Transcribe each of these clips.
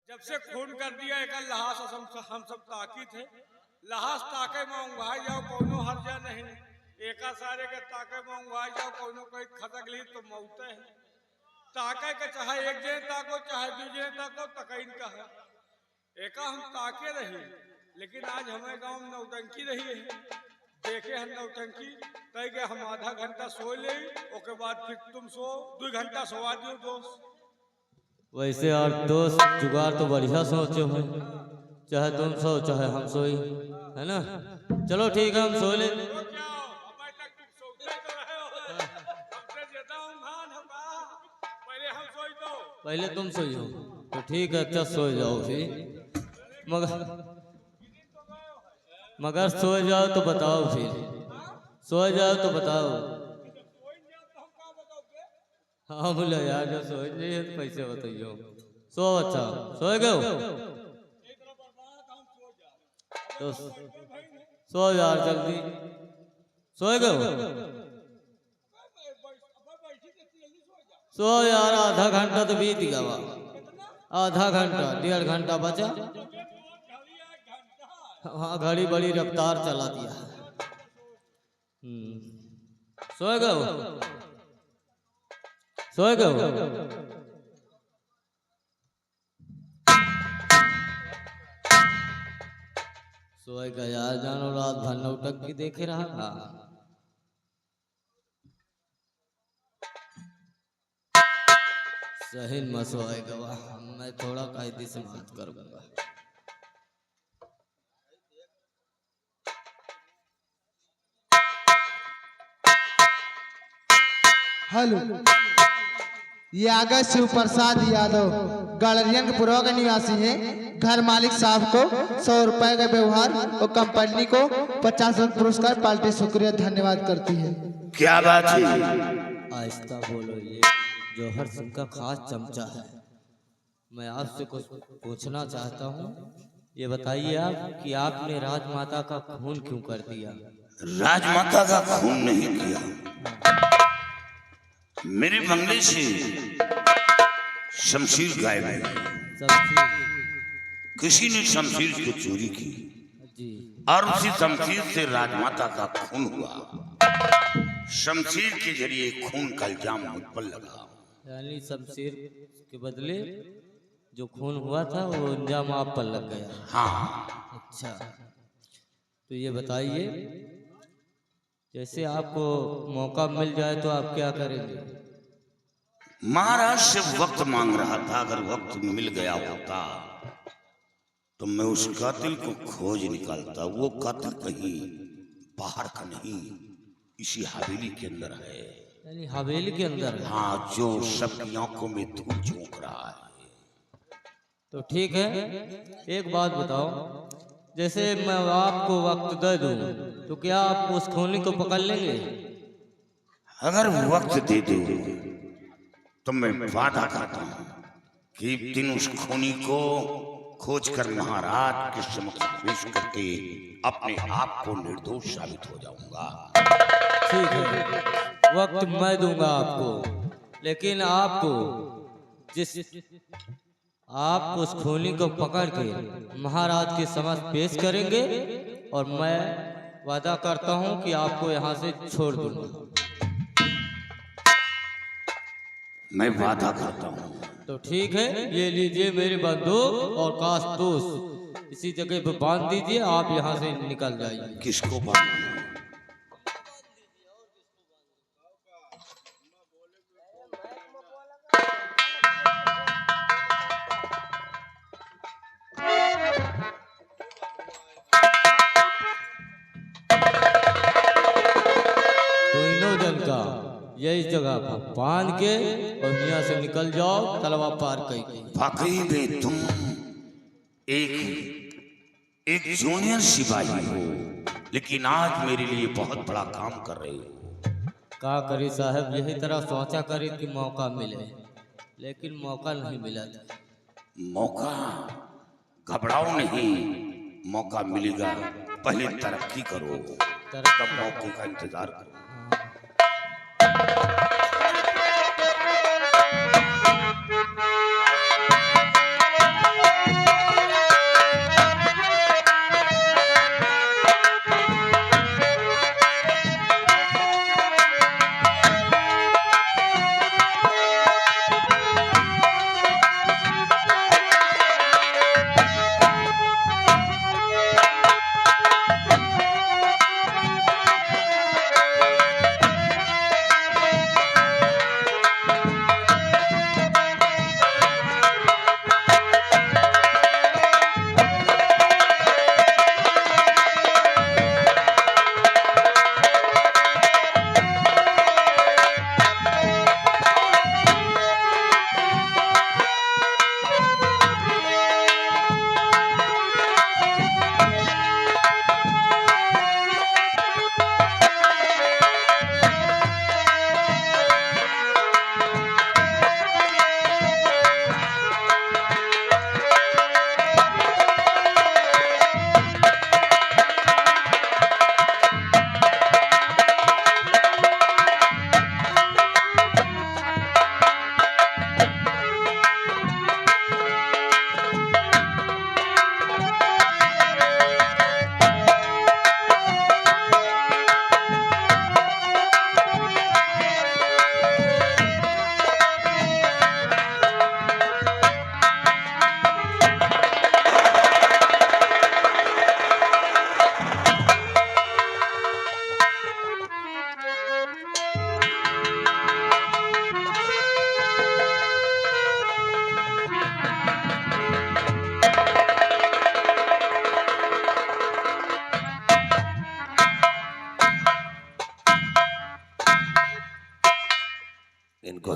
जब से खून कर दिया एक लहास हम सब ताकी थे लहास ताके में उंघाई जाओ कोनो हर्जा नहीं एका सारे के ताके में उंघाई जाओ कोनो कोई खतक ली तो मौते है ताके के चाहे एक जने ताको चाहे दू जने ताको तकैन का है एका हम ताके रही लेकिन आज हमें गांव में नौटंकी रही है देखे हम नौटंकी कह के हम आधा घंटा सो ले ओके बाद फिर तुम सो 2 घंटा सोवा दियो दोस्त। वैसे और दोस्त जुगाड़ तो बढ़िया सोचे हो चाहे तुम सो चाहे हम सोई है ना। चलो ठीक है हम सो ले। पहले तुम सोई हो तो ठीक है अच्छा सो जाओ फिर मगर सो जाओ तो बताओ फिर सो जाओ तो बताओ। हाँ बोला यार जो सो नहीं है तो कैसे बताइयो सो अच्छा सो गए तो सो यार जल्दी सो गए सो यार आधा घंटा तो बीत गया आधा घंटा 1.5 घंटा बचा। हाँ घड़ी बड़ी रफ्तार चला दिया। सो गए सो गए सोए का यार जानो रात भर नौटंकी की देखे रहा था। सही में सोएगा मैं थोड़ा कायदे से बात करूंगा। हेलो ये आगे शिव प्रसाद यादव गड़रियन के पुरवा के निवासी है। घर मालिक साहब को 100 रुपए का व्यवहार और कंपनी को 50 पुरस्कार पार्टी शुक्रिया धन्यवाद करती है। क्या बात है? आहिस्ता बोलो ये जौहर सिंह का खास चमचा है। मैं आपसे कुछ पूछना चाहता हूँ ये बताइए आप कि आपने राजमाता का खून क्यों कर दिया? राजमाता का खून नहीं किया मेरे बंगले से शमशीर गायब है। किसी ने शमशीर को चोरी की और उसी शमशीर से राजमाता का खून हुआ। शमशीर के जरिए खून का इल्जाम मुझ पर लगा। यानी शमशीर के बदले जो खून हुआ था वो इल्जाम आप पर लग गया। हाँ। अच्छा तो ये बताइए जैसे आपको मौका मिल जाए तो आप क्या करेंगे? महाराज से वक्त मांग रहा था। अगर वक्त मिल गया होता तो मैं उस कातिल को खोज निकालता। वो कातिल कहीं बाहर का नहीं इसी हवेली के अंदर है। यानी हवेली के अंदर है? हाँ जो सबकी आंखों में धूल झोंक रहा है। तो ठीक है एक बात बताओ जैसे मैं आपको वक्त दे दूं तो क्या आप उस खूनी को पकड़ लेंगे? अगर वक्त दे दो तो मैं वादा करता हूं कि एक दिन उस खूनी को खोज कर महाराज के समक्ष पेश करके अपने आप को निर्दोष साबित हो जाऊंगा। ठीक है वक्त मैं दूंगा आपको लेकिन आपको जिस आप उस खूनी को पकड़ के महाराज के समक्ष पेश करेंगे और मैं वादा करता हूं कि आपको यहां से छोड़ दूंगा। मैं वादा करता हूं। तो ठीक है ये लीजिए मेरे बंदूक और कारतूस इसी जगह पे बांध दीजिए आप यहां से निकल जाइए। किसको बांधूं? यही जगह पर बांध के और यहाँ से निकल जाओ तलवा पार करके। वाकई में तुम एक जूनियर सिपाही हो लेकिन आज मेरे लिए बहुत बड़ा काम कर रहे हो। क्या करी साहब यही तरह सोचा करी कि मौका मिले लेकिन मौका नहीं मिला। मौका घबराओ नहीं मौका मिलेगा। पहले तरक्की करो तब मौके का इंतजार करो।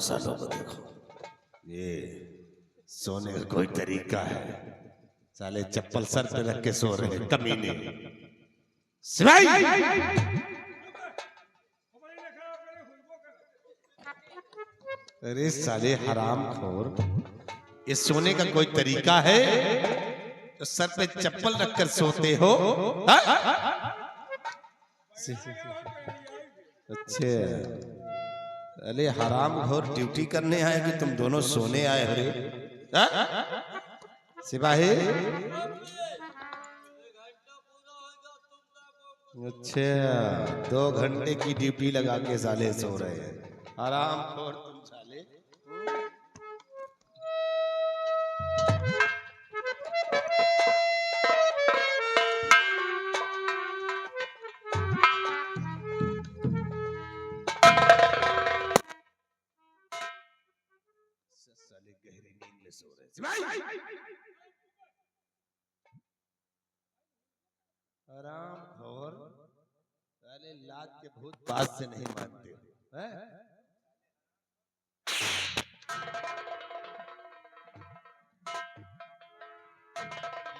सालों को देखो, ये सोने का कोई तरीका है? साले चप्पल सर पे रख के सो रहे हैं कमीने। सिपाही अरे साले हरामखोर, ये सोने का कोई तरीका है? तो सर पे चप्पल रखकर सोते हो? अच्छा, अरे हरामखोर, ड्यूटी करने आए कि तुम दोनों सोने आए हो रे? सिपाही अच्छा, 2 घंटे की ड्यूटी लगा के साले सो रहे हैं। हरामखोर तुम साले। साले गहरी नींद में सो रहे हैं। हरामखोर, साले लात के भूत बात से नहीं मानते हो, हैं?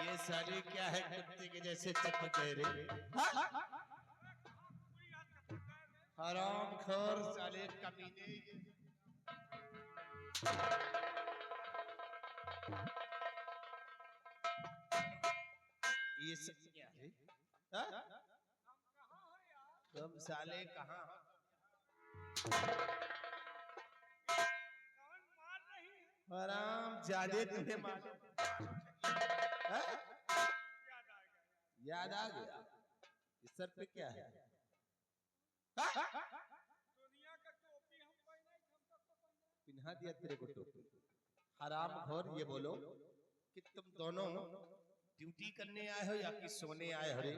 ये साले क्या है, कुत्ते के जैसे चक्कर दे रहे? हरामखोर साले कमीने। ये सब क्या है? तुम साले कहाँ? हराम जादे तुम्हें मालूम? याद आ गया? इस सर पे क्या है? पिन्हा दिया तेरे को टोपी। हरामखोर, ये बोलो कि तुम दोनों ड्यूटी करने आए हो या कि सोने आए हो रे?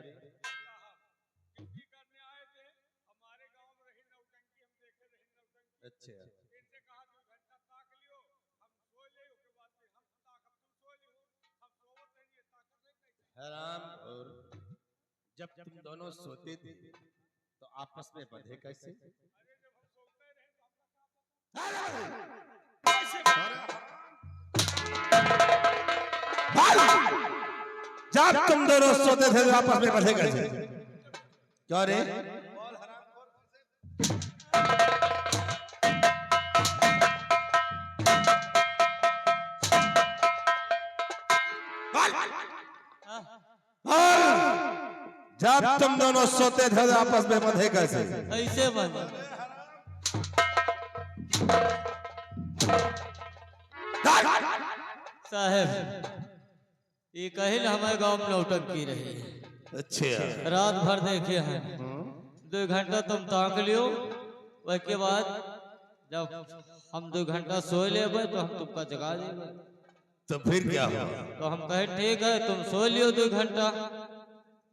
ड्यूटी करने आए थे, हमारे गांव में रही नौटंकी, हम देखे रही नौटंकी। अच्छा, इनसे कहा 2 घंटा ताक लियो, हम सो ले, उसके बाद फिर हम ताक, अब तुम सो लियो, हम सोवत नहीं, ये ताकत नहीं। हरामखोर, जब तुम दोनों सोते थे तो आपस में बंधे कैसे? अरे जब हम सोते रहे तो जब तुम दोनों सोते थे तो आपस में बंधे कैसे? क्या रे? जब तुम दोनों सोते थे तो आपस में बंधे कैसे? ऐसे बंद साहब, ये कहीं ना हमारे गांव में नौटंकी रही है। अच्छा, रात भर देखे हैं, 2 घंटा तुम ताक लियो, उसके बाद जब हम 2 घंटा सो लेबे तो हम तुमका जगा देंगे। तो फिर क्या हुआ? तो हम कहे ठीक है, तुम सो लियो 2 घंटा।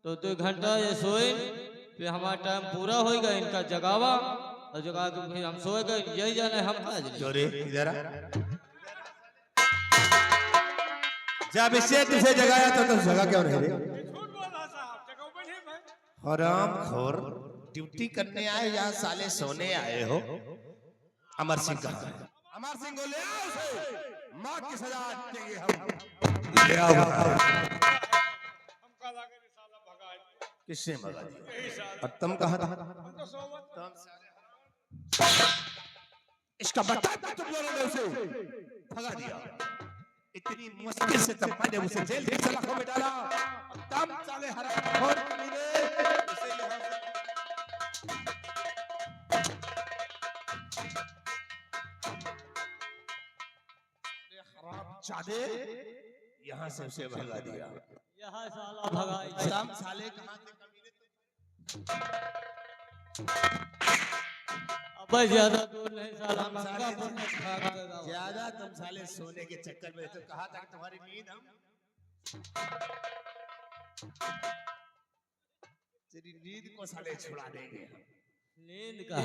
तो 2 घंटा ये सोए, फिर हमारा टाइम पूरा होगा, इनका जगावा और जगा के फिर हम सोए गए। यही जाने हम कहा चोरी इधर आ। जब इसे तुझे जगाया तो तुम जगा क्यों नहीं रे? झूठ बोल रहा साहब, जगह पे नहीं भाई। हरामखोर, ड्यूटी करने आए या साले सोने आए हो? अमर सिंह कहाँ है? अमर सिंह को ले आओ, उसे मौत की सजा देंगे हम। ले आओ। हम कहा कि साला भगा दिया, किसने भगा दिया? यही साला, और तुम कहाँ था? हम तो सोवत। इसका बता, तुम लोगों ने उसे भगा दिया। इतनी मुश्किल से तब मैंने उसे जेल की सलाखों में डाला, तब साले हरामखोर कमीने उसे यहाँ से हरामजादे यहाँ से उसे भगा दिया। यहाँ साला भगाई। तुम साले कहाँ से कमीने? अब ज्यादा दूर नहीं साला, मंगापुर में भाग के गाँव। ज्यादा तुम साले सोने के चक्कर में तो कहा था कि तुम्हारी नींद हम तेरी नींद को साले छुड़ा देंगे। नींद का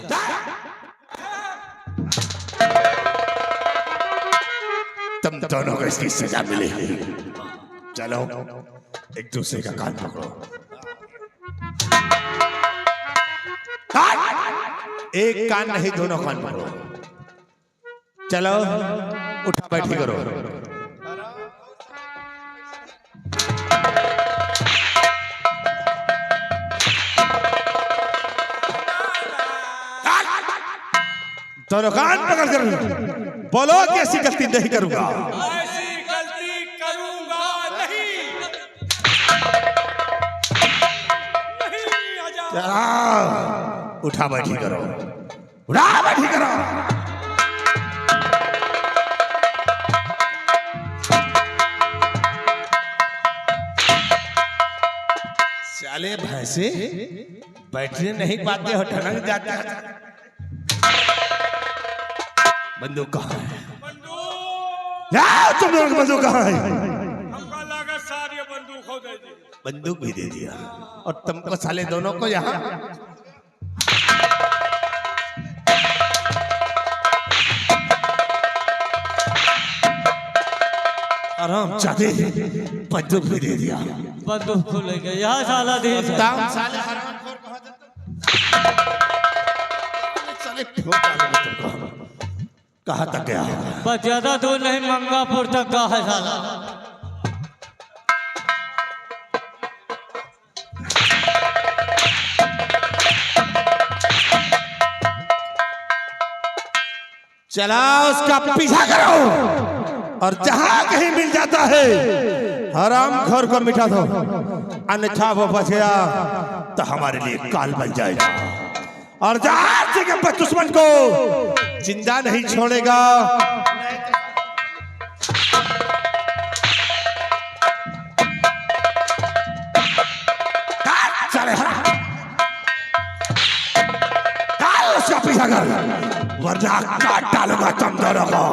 तुम दोनों को इसकी सजा मिलेगी। चलो एक दूसरे का कान पकड़ो। एक कान नहीं, दोनों कान पकड़ो। चलो उठा बैठी करो। दोनों कान पकड़ कर बोलो कि ऐसी गलती नहीं करूंगा। ऐसी गलती करूंगा नहीं। नहीं आजा। चला उठा बैठी करो, उठा बैठी करो। साले भैंसे बैठने नहीं पाते हो, ठनक जाते हैं। बंदूक कहाँ है? बंदूक यार तुम लोगों की बंदूक कहाँ है? हमका लगा सारी बंदूक हो दे दी। बंदूक भी दे दिया और तुमको साले दोनों को यहाँ आराम चाहते बंदूक भी दे दिया। बंदूक को लेके यहाँ साला दे दाम साले हरामखोर कहाँ साले ठोक डालेंगे तुमको। कहाँ तक गया? बस ज्यादा दूर नहीं, मंगापुर तक का है साला। चला उसका पीछा करो और जहां कहीं मिल जाता है हरामखोर को मिटा दो, अन्यथा वो बच गया तो हमारे लिए काल बन जाएगा और जहां से के दुश्मन को जिंदा नहीं छोड़ेगा। चले उसका पीछा कर वरना काट डालूंगा तुम दोनों को।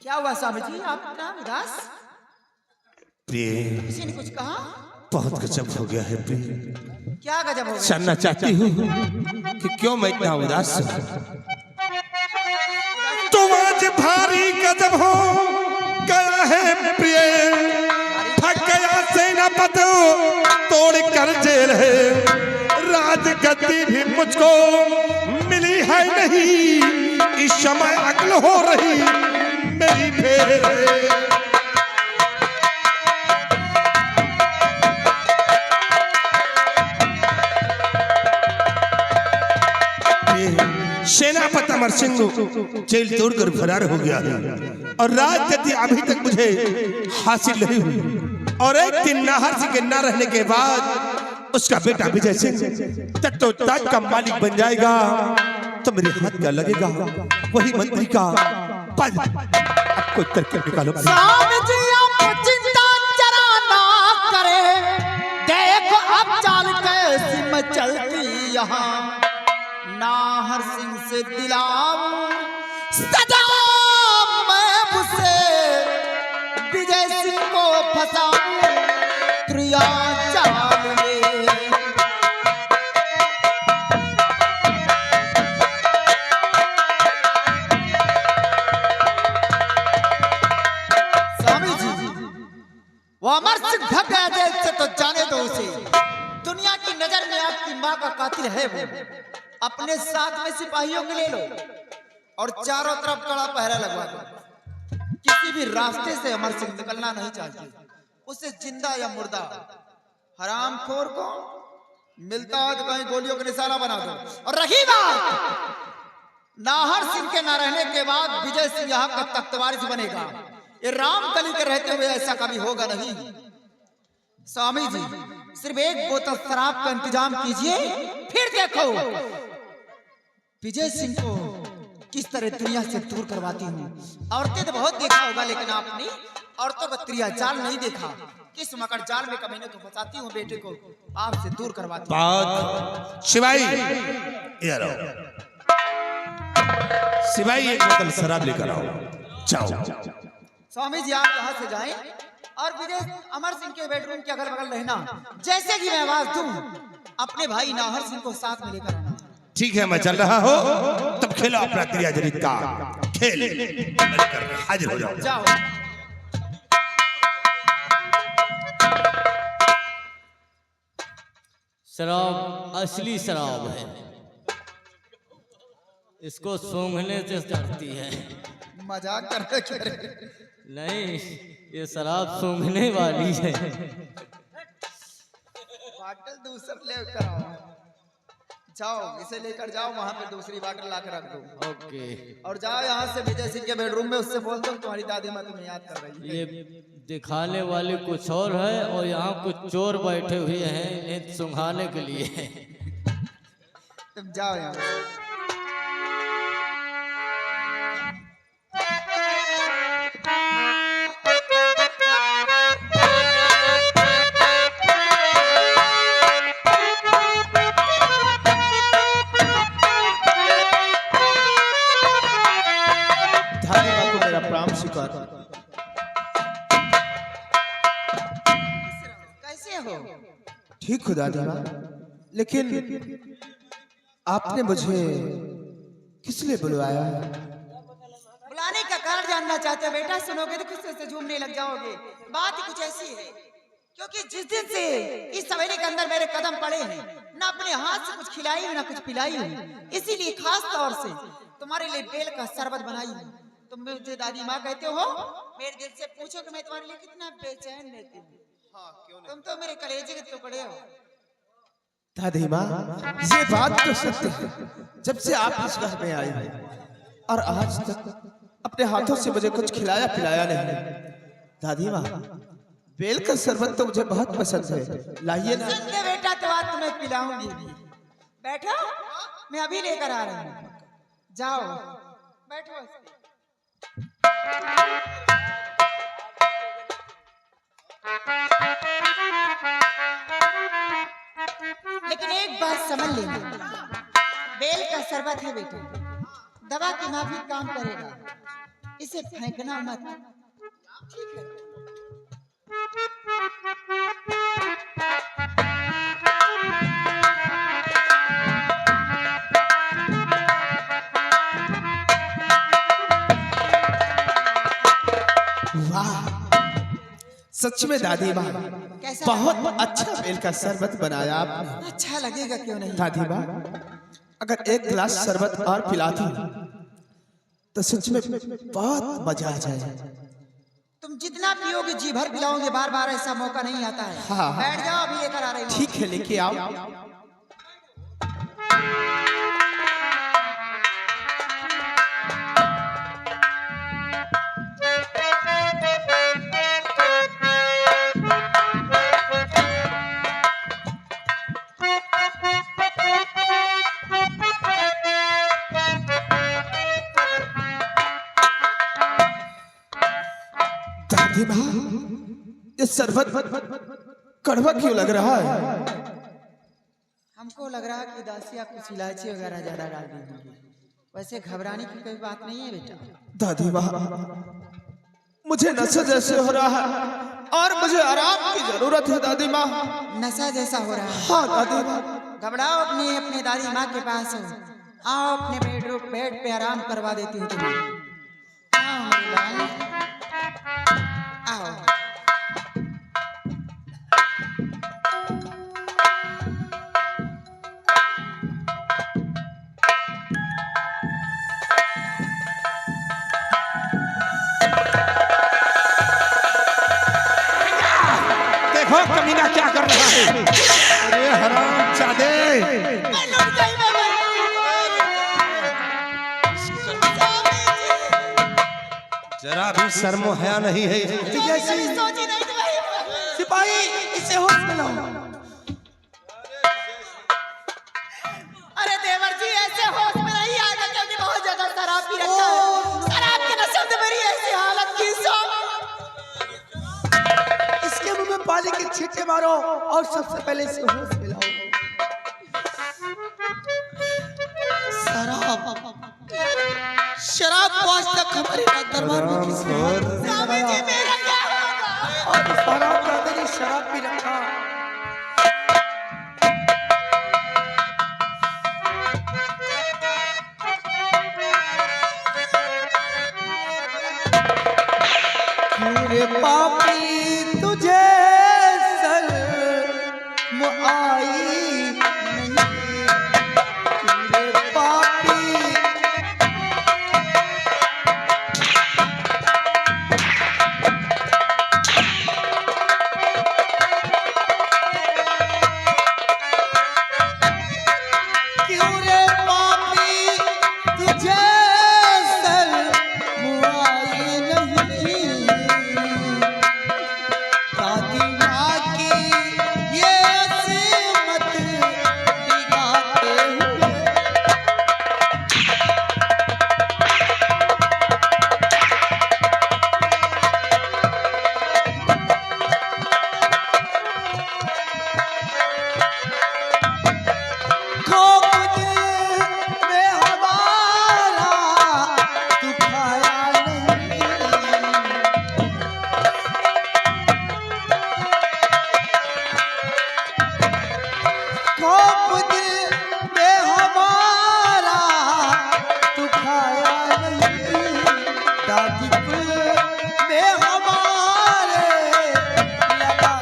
क्या हुआ स्वामी जी, आप इतना उदास? प्रिय किसी ने कुछ कहा? बहुत गजब हो गया है प्रिय। क्या गजब हो गया? जानना चाहती हूँ कि क्यों मैं इतना उदास हूँ। तुम आज भारी गजब हो गया है प्रिय, थक गया सेनापति तोड़ कर जेल है, राजगद्दी भी मुझको मिली है नहीं, इस समय अक्ल हो रही मेरी फेर। सेनापति अमर सिंह जेल तोड़कर फरार हो गया है और राजगद्दी अभी तक मुझे हासिल नहीं हुई और एक दिन नाहर सिंह के न रहने के बाद उसका बेटा विजय सिंह तख्त का मालिक बन जाएगा तो मेरे हाथ क्या लगेगा, वही मंत्री का पद। अब कोई तरकीब निकालो। स्वामी जी आप चिंता जरा ना करे, देखो अब चाल कैसी मचलती यहाँ, नाहर सिंह से दिलाऊं सदा मैं उसे, विजय सिंह को फंसाऊं त्रिया चाल में। स्वामी जी वो अमर सिंह भग गया जेल से तो जाने दो उसे, दुनिया की नजर में आपकी माँ का कातिल है वो, अपने साथ में सिपाहियों को ले लो, और चारों तरफ कड़ा पहरा लगवा दो। किसी भी रास्ते से अमर सिंह निकलना नहीं चाहिए, उसे जिंदा या मुर्दा हरामखोर को मिलता हो तो कहीं गोलियों का निशाना बना दो। और रही बात नाहर सिंह के न रहने के बाद विजय सिंह यहाँ का तख्तवारिस बनेगा, ये रामकली के रहते हुए ऐसा कभी होगा नहीं। स्वामी जी सिर्फ एक बोतल शराब का इंतजाम कीजिए, फिर देखो विजय सिंह को किस तरह दुनिया से दूर करवाती हूँ। औरतें तो बहुत देखा होगा, लेकिन आपने औरतों का त्रिया जाल नहीं देखा। किस मकर जाल में कमीने को फंसाती हूँ बेटे को, आपसे दूर करवाती हूँ। बात शिवाई, ये लो शिवाई, एक बोतल शराब लेकर आओ, जाओ। स्वामी जी आप यहाँ से जाएं और विजय अमर सिंह के बेडरूम के अगल बगल रहना। जैसे कि मैं आवाज दूं अपने भाई नाहर सिंह को साथ में लेकर आना। ठीक है, मैं चल रहा हूँ, तब खेलो अपना क्रिया जनित का खेल, हाजिर हो जाओ। जाओ। शराब असली शराब है, इसको सूंघने से चढ़ती है। मजाक कर रहे नहीं, ये शराब सूंघने वाली है। बाटल दूसर लेकर आओ, जाओ इसे लेकर जाओ, वहां पे दूसरी बाटल लाकर रख दो। ओके। और जाओ यहाँ से विजय सिंह के बेडरूम में, उससे बोल दो तुम्हारी दादी माँ तुम्हें याद कर रही है। ये दिखाने वाले कुछ और है और यहाँ कुछ चोर बैठे हुए हैं इन्हें सुंघाने के लिए। तुम जाओ यहाँ। कैसे हो? ठीक हो दादी माँ, लेकिन आपने मुझे किस लिए बुलवाया? बुलाने का कारण जानना चाहते हो बेटा? सुनोगे तो खुशी से झूमने लग जाओगे। बात ही कुछ ऐसी है, क्योंकि जिस दिन से इस सवेरे के अंदर मेरे कदम पड़े हैं, ना अपने हाथ से कुछ खिलाई हूँ ना कुछ पिलाई हूँ, इसीलिए खास तौर से तुम्हारे लिए बेल का शरबत बनाई हूँ। तुम मुझे दादी माँ कहते हो, मेरे दिल से पूछो कि मैं तुम्हारे लिए कितना बेचैन रहती हूँ। तुम तो मेरे कलेजे के टुकड़े हो। दादी माँ, ये बात तो सत्य है, जब से आप इस घर में आई हैं और आज तक अपने हाथों से मुझे कुछ खिलाया पिलाया नहीं। दादी माँ, बेल का शरबत तो मुझे बहुत पसंद है, लाइए ना। सुन ले बेटा, तो आज तुम्हें पिलाऊंगी भी। बैठो, मैं अभी लेकर आ रही हूँ। जाओ बैठो। लेकिन एक बात समझ लेना, बेल का शरबत है बेटा, दवा की माफी काम करेगा, इसे फेंकना मत। ठीक है? वाह, सच में दादी माँ, कैसा बहुत अच्छा बेल का शरबत बनाया आपने। अच्छा लगेगा क्यों नहीं? दादी माँ, अगर एक गिलास शरबत और पिलाती तो सच में बहुत मजा आ जाए। तुम जितना पियोगे जी भर पिलाओगे, बार बार ऐसा मौका नहीं आता है। हाँ। बैठ जाओ, अभी लेकर आ रही हूँ। ठीक है, लेके आओ। दादी माँ, ये शरबत कड़वा क्यों लग रहा है? हमको लग रहा है कि दासी आप कुछ इलायची वगैरह ज्यादा डाल दी होंगी। वैसे घबराने की कोई बात नहीं है बेटा। दादी माँ, मुझे नशा जैसे हो रहा है और मुझे आराम की जरूरत है। दादी माँ, नशा जैसा हो रहा है? हाँ दादी माँ। घबराओ, अपनी अपनी दादी माँ के पास हो। आओ, अपने बेड पे आराम करवा देती हूँ तुम्हें। आओ मेरी लाल, आओ। देखो कमीना क्या कर रहा है। अरे हराम जादे, जरा भी शर्मो हया नहीं है। सिपाही इसे होश में लाओ। अरे देवर जी ऐसे होश में नहीं आएगा क्योंकि बहुत ज्यादा शराब पी रखा है। शराब के नशे में मेरी ऐसी हालत की इसके मुंह में पानी के छींटे मारो और सबसे पहले इसे होश में लाओ। शराब को आज तक हमारे दरबार में किसी ने स्वामी जी मेरा क्या होगा? और शराब का अंदर शराब पी रखा। क्यों रे पापी तुझे शर्म आई नहीं? क्यों रे पापी क्यों रे पापी तुझे शर्म आई नहीं? दादी माँ की ये असीमत दिखाते हुए खौफ दिल में हमारा दुखाया नहीं। खौफ दिल में हमारा दुखाया नहीं। दादी कुल में हमारे लगा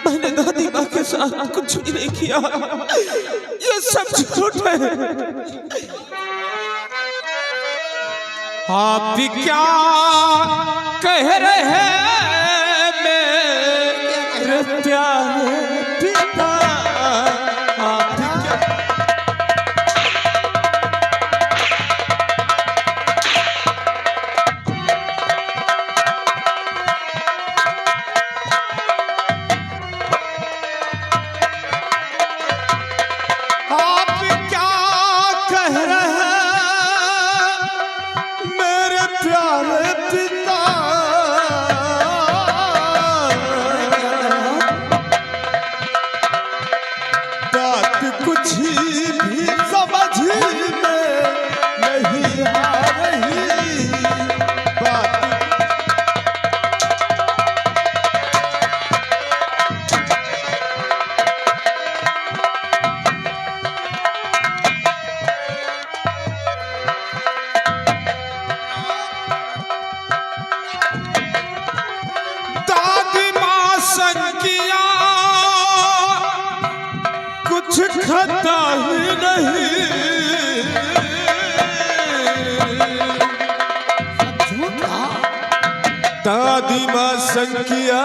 मैंने दादी माँ के साथ कुछ भी नहीं किया, ये सब झूठ है। आप क्या कह रहे हैं मेरे प्यारे पिता? आप क्या आप क्या कह रहे हैं मेरे प्यारे पिता? बात कुछ भी समझ में नहीं आ रही। बात दादी माँ संकिया कुछ खाता ही नहीं। दादी माँ संकिया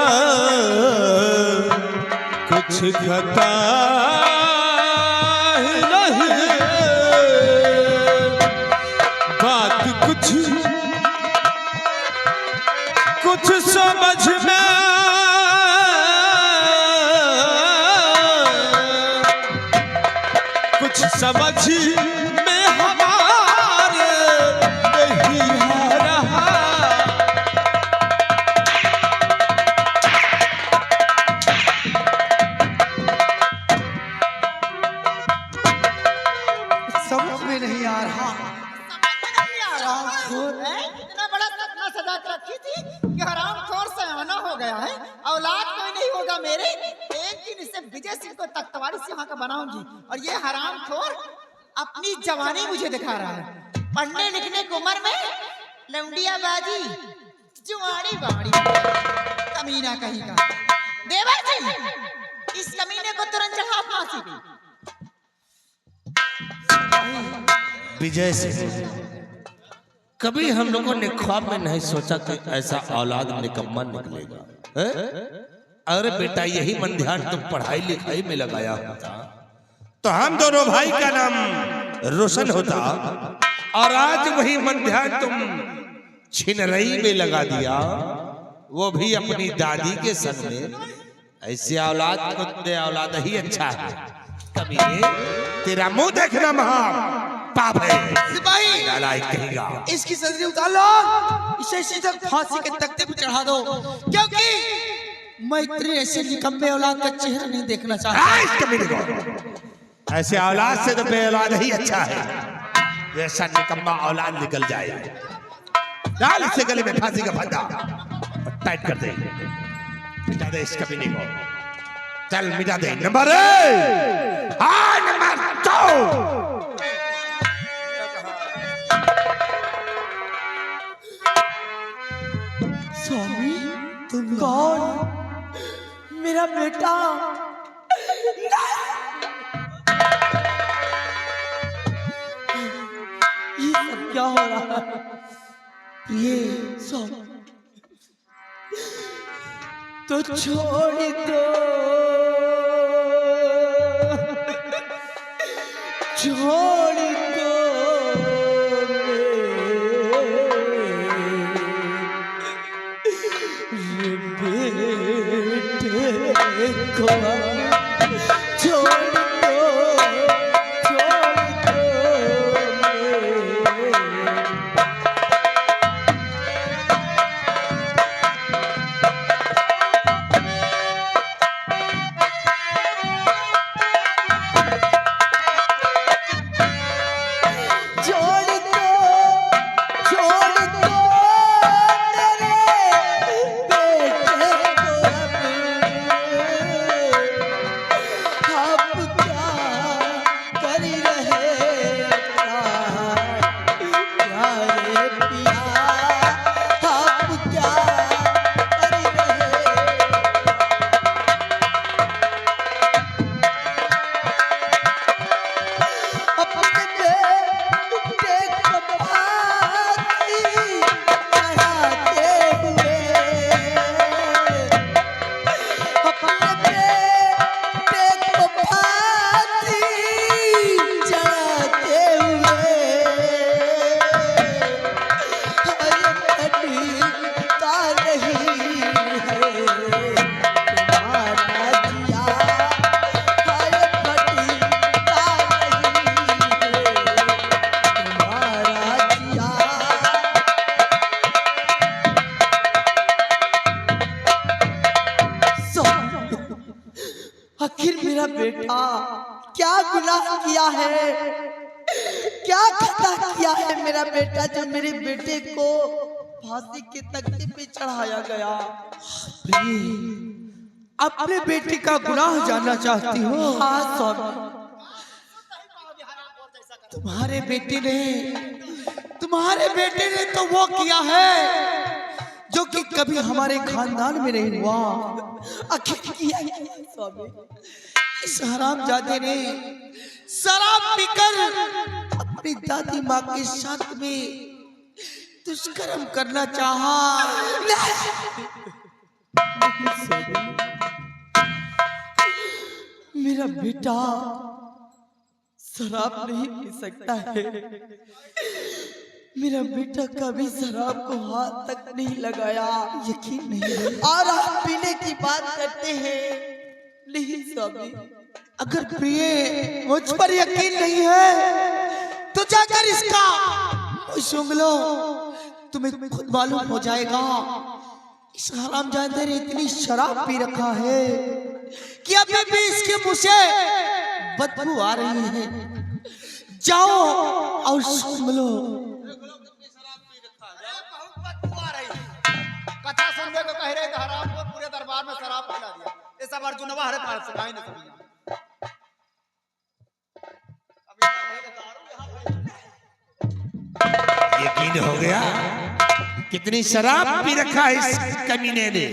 कुछ खाता ही नहीं। बात कुछ समझ में कुछ समझ में हमारे नहीं आ रहा। समझ में नहीं आ रहा। इतना बड़ा सपना सजा के रखी थी कि हरामखोर से आना हो गया है। औलाद कोई नहीं होगा मेरे। एक दिन इसे विजय सिंह को तख्तवारी से यहाँ का बनाऊंगी और ये हरामखोर अपनी जवानी मुझे दिखा रहा है। पढ़ने लिखने की उम्र में लौंडिया बाजी जुआड़ी बाड़ी कमीना। कमीना कहीं का। देवर जी, इस कमीने को तुरंत चढ़ा फांसी पे। विजय सिंह, कभी हम लोगों ने ख्वाब में नहीं सोचा कि ऐसा औलाद निकम्मा निकलेगा। अरे बेटा यही मन ध्यान तुम पढ़ाई लिखाई में लगाया होता तो हम दोनों भाई का नाम रोशन होता, और आज वही मन ध्यान तुम छिनरई में लगा दिया, वो भी अपनी दादी के संग में। ऐसे औलाद को दे औलाद ही अच्छा है। कभी तेरा मुंह देखना महा पाप है। सिपाही नालायक कहेगा। इसकी सदरी उतार लो, इसे सीधा फांसी के तख्ते पे चढ़ा दो, क्योंकि मैं तेरे ऐसे निकम्मे औलाद का चेहरा नहीं देखना चाहता। ऐसे औलाद से तो बे औलाद ही अच्छा है। ऐसा निकम्मा औलाद निकल जाए, डाल इसे गले में फांसी का फंदा और टाइट कर दे, मिटा दे इस कमीने को। चल मिटा दे। Number number 2। स्वामी तुम कौन? मेरा बेटा ये सब क्या हो रहा है? प्रिय स्वामी तो छोड़ दो, छोड़ दो बेटे को, छोड़ दो, छोड़ दो। आखिर मेरा बेटा क्या गुनाह किया है, क्या खता किया है मेरा बेटा जो मेरे बेटे को फांसी के तख्ते पे चढ़ाया गया? अपने बेटे का गुनाह जानना चाहती हो? हाँ स्वामी, तुम्हारे बेटे ने तो वो किया है जो कि कभी हमारे खानदान में नहीं हुआ। आखिर किया स्वामी, इस हरामजादे ने शराब पीकर अपनी दादी माँ के साथ में दुष्कर्म करना चाहा। मेरा बेटा शराब नहीं पी सकता है, मेरा बेटा कभी शराब को हाथ तक नहीं लगाया, यकीन नहीं है। और आप पीने की बात करते हैं? नहीं स्वामी, अगर प्रिय मुझ पर यकीन नहीं है तो जाकर इसका सुन लो, तुम्हें खुद मालूम हो जाएगा। इस हरामजादे ने इतनी शराब पी रखा है कि अभी भी इसके मुंह से बदबू आ रही है। जाओ और सुन लो। कथा सुनने को कह रहे थे, हराम को पूरे दरबार में शराब पिला दिया। ये सब अर्जुनवा हरे पार से काहे न समझा। यकीन हो गया कितनी शराब पी रखा है इस कमीने ने।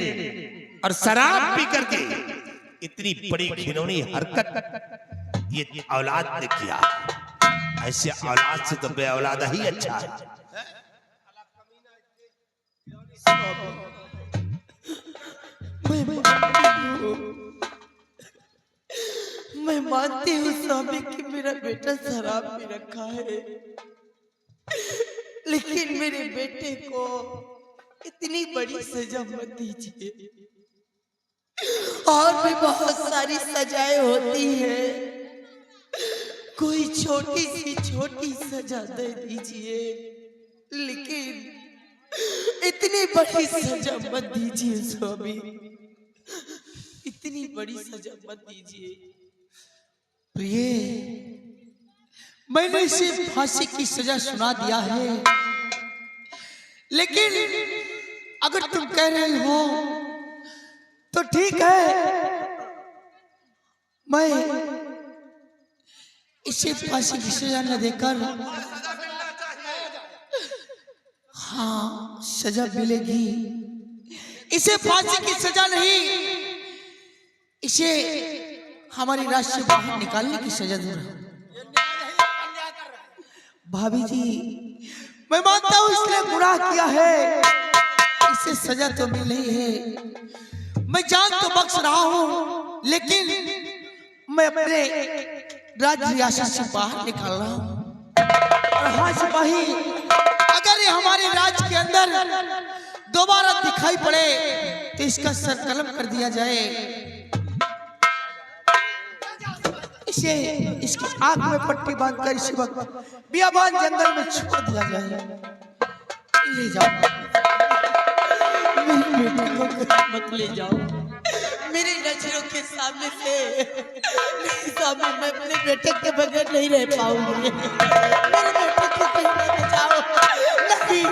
और शराब पी करके इतनी बड़ी घिनौनी हरकत ये औलाद ने किया। ऐसे औलाद से तो बे औलाद ही अच्छा है। मैं मानती हूँ स्वामी कि मेरा बेटा शराब पी रखा है, लेकिन मेरे बेटे को इतनी बड़ी सजा मत दीजिए। और भी बहुत सारी सजाएं होती है, कोई छोटी सजा दे दीजिए, लेकिन इतनी बड़ी सजा मत दीजिए स्वामी, इतनी बड़ी सजा मत दीजिए। प्रिय, मैंने इसे फांसी की सजा सुना दिया है, लेकिन अगर तुम कह रहे हो तो ठीक है, मैं इसे फांसी की सजा न देकर, हाँ सजा मिलेगी, इसे फांसी की सजा नहीं, इसे हमारी राज्य से बाहर निकालने की सजा दूंगा। भाभी जी, मैं मानता हूँ इसने गुनाह किया है, इसे सजा तो मिल रही है, मैं जान तो बख्श रहा हूँ, लेकिन मैं अपने राज्य रियासत से बाहर निकाल रहा हूँ। और हाँ सिपाही, अगर ये हमारे राज्य के अंदर दोबारा दिखाई पड़े तो इसका सर कलम कर दिया जाए, इसे इसकी आंख में पट्टी बांधकर इसी वक्त बियाबान जंगल में छोड़ दिया जाए। ले जाओ मेरे बेटे को, मत ले जाओ मेरी नजरों के सामने से, सामने मैं अपने बेटे के बगैर नहीं रह पाऊंगी। मेरे बेटे को कहीं मत बचाओ, नहीं।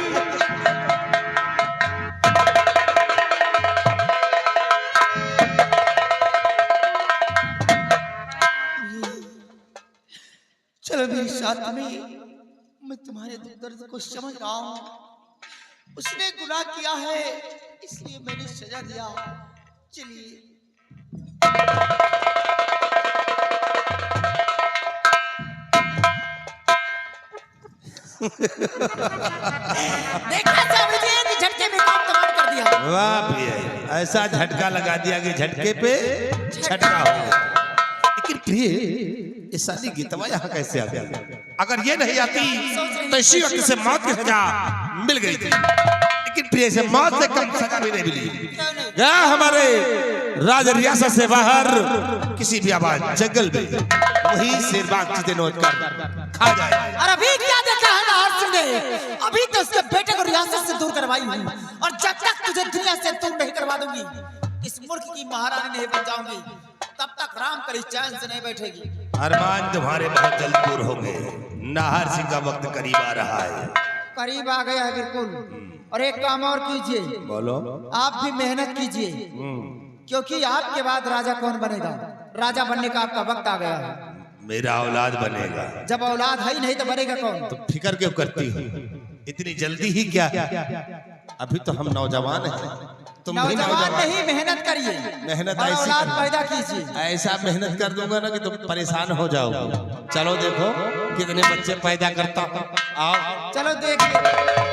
चलो मेरे साथ में, मैं तुम्हारे दर्द को समझ रहा हूँ, उसने गुनाह किया है इसलिए मैंने सजा दिया। चलिए देखा स्वामी जी, झटके में काम तमाम कर दिया। वाह भैया, ऐसा झटका लगा दिया कि झटके पे झटका हो गया। लेकिन प्रिय, ये सारी गीतवा यहाँ कैसे आ गई? अगर ये नहीं आती तो इसी वक्त से मौत की सजा मिल गई थी, लेकिन प्रिय से मौत से कम सजा भी नहीं मिली। गया हमारे राज रियासत से बाहर किसी भी आबाद जंगल में वही शेरबाग चीजें नोच कर खा जाए। और अभी क्या देखा है ना हर्ष ने? अभी तो उसके बेटे को रियासत से दूर करवाई हूँ, और जब तक तुझे दुनिया से दूर नहीं करवा दूंगी, इस मुल्क की महारानी नहीं बन जाऊंगी, तब तक राम करी चैन से नहीं बैठेगी। अरमान तुम्हारे बहुत जल्द पूरे होंगे। नाहर सिंह का वक्त करीब आ रहा है। करीब आ गया है बिल्कुल। और एक काम और कीजिए, बोलो। आप भी मेहनत कीजिए, क्योंकि आपके बाद राजा कौन बनेगा? राजा बनने का आपका वक्त आ गया है। मेरा औलाद बनेगा। जब औलाद है ही नहीं तो बनेगा कौन? तो फिक्र क्यों करती हो? इतनी जल्दी ही क्या? अभी तो हम नौजवान हैं। तुम भी नौजवान नहीं, मेहनत करिए, मेहनत और ऐसी औलाद पैदा कीजिए। ऐसा मेहनत कर दूंगा ना कि तुम परेशान हो जाओगे। चलो देखो कितने बच्चे पैदा करता हूँ। आओ चलो देखिए।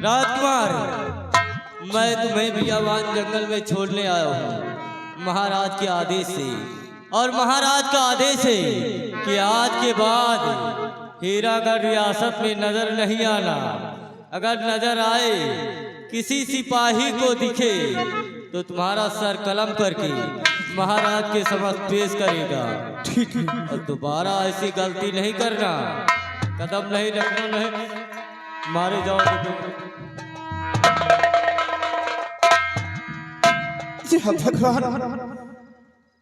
राजकुमार, मैं तुम्हें बियाबान जंगल में छोड़ने आया हूँ महाराज के आदेश से। और महाराज का आदेश है कि आज के बाद हीरागढ़ रियासत में नजर नहीं आना। अगर नजर आए किसी सिपाही को दिखे तो तुम्हारा सर कलम करके महाराज के समक्ष पेश करेगा। ठीक है। और दोबारा ऐसी गलती नहीं करना, कदम नहीं रखना, नहीं मारे जाओगे। भगवान,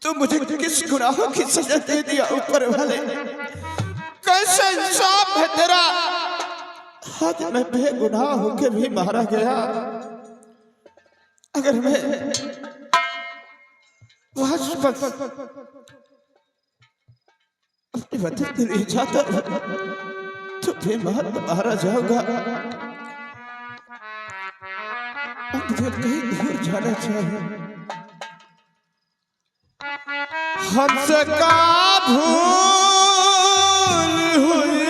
तो मुझे किस गुनाहों की सजा दे दिया ऊपर वाले? कैसे इंसाफ है तेरा। आज मैं बेगुनाह होके भी मारा गया। अगर मैं अपने वतन के लिए जाता तो बेमार मारा जाऊंगा। मुझे कहीं दूर जाना चाहिए। हमसे का भूल हुई